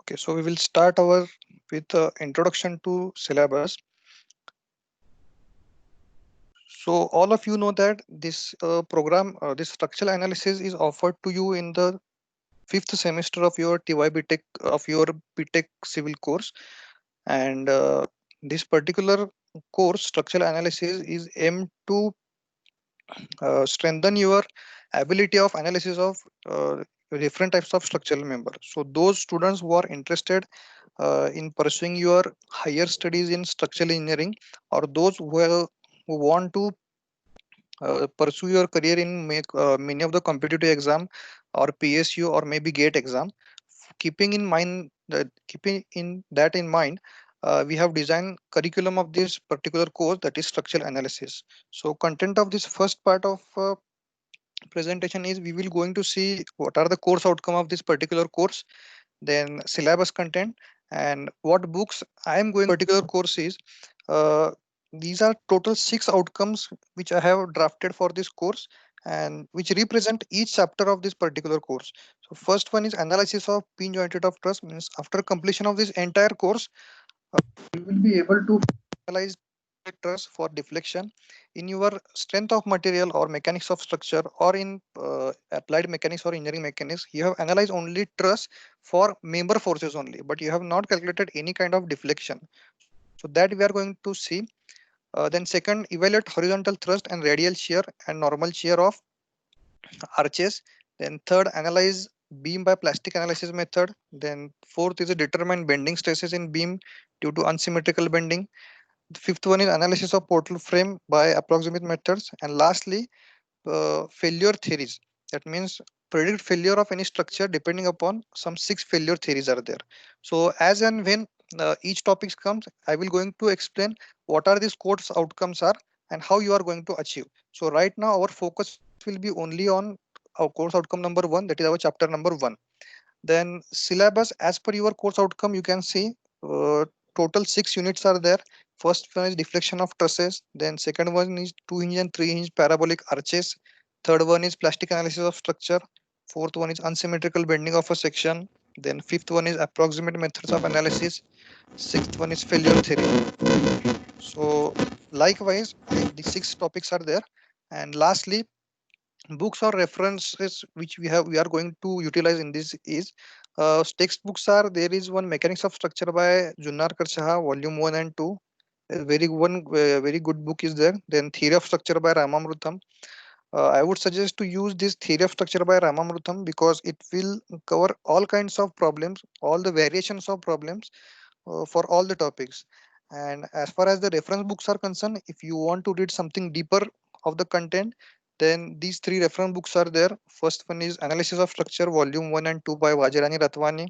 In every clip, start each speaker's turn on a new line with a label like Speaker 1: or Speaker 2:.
Speaker 1: Okay, so we will start our with introduction to syllabus. So all of you know that this program, this structural analysis is offered to you in the fifth semester of your TYBTech of your BTech civil course, and this particular course, structural analysis, is aimed to strengthen your ability of analysis of different types of structural member. So those students who are interested in pursuing your higher studies in structural engineering, or those who want to pursue your career in many of the competitive exam or PSU or maybe GATE exam, keeping in mind that keeping in that in mind, we have designed curriculum of this particular course, that is structural analysis. So content of this first part of presentation is we will going to see what are the course outcome of this particular course, then syllabus content, and what books I am going particular course is. Uh, these are total 6 outcomes which I have drafted for this course and which represent each chapter of this particular course. So first one is analysis of pin jointed of truss, means after completion of this entire course, you will be able to analyze the truss for deflection in your strength of material or mechanics of structure, or in applied mechanics or engineering mechanics. You have analyzed only truss for member forces only, but you have not calculated any kind of deflection. So that we are going to see. Then second, evaluate horizontal thrust and radial shear and normal shear of arches. Then third, analyze beam by plastic analysis method. Then fourth is a determine bending stresses in beam due to unsymmetrical bending. The fifth one is analysis of portal frame by approximate methods. And lastly, failure theories. That means predict failure of any structure depending upon some 6 failure theories are there. So as and when each topic comes, I will going to explain what are these course outcomes are and how you are going to achieve. So right now our focus will be only on our course outcome number 1, that is our chapter number 1. Then syllabus, as per your course outcome, you can see total 6 units are there. First one is deflection of trusses. Then second one is 2 hinge and 3 hinge parabolic arches. Third one is plastic analysis of structure. Fourth one is unsymmetrical bending of a section. Then fifth one is approximate methods of analysis. Sixth one is failure theory. So likewise, the 6 topics are there. And lastly, books or references which we are going to utilize in this is textbooks are there is one mechanics of structure by Junnarkar Shah, volume 1 and 2. A very good book is there. Then theory of structure by Ramamrutham. I would suggest to use this theory of structure by Ramamrutham because it will cover all kinds of problems, all the variations of problems for all the topics. And as far as the reference books are concerned, if you want to read something deeper of the content, then these 3 reference books are there. First one is Analysis of Structure, Volume 1 and 2 by Vajirani Ratwani.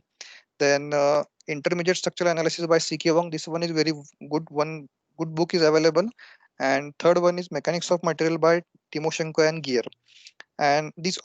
Speaker 1: Then Intermediate Structural Analysis by C.K. Wong. This one is very good. One good book is available. And third one is Mechanics of Material by Timoshenko and Gear. And these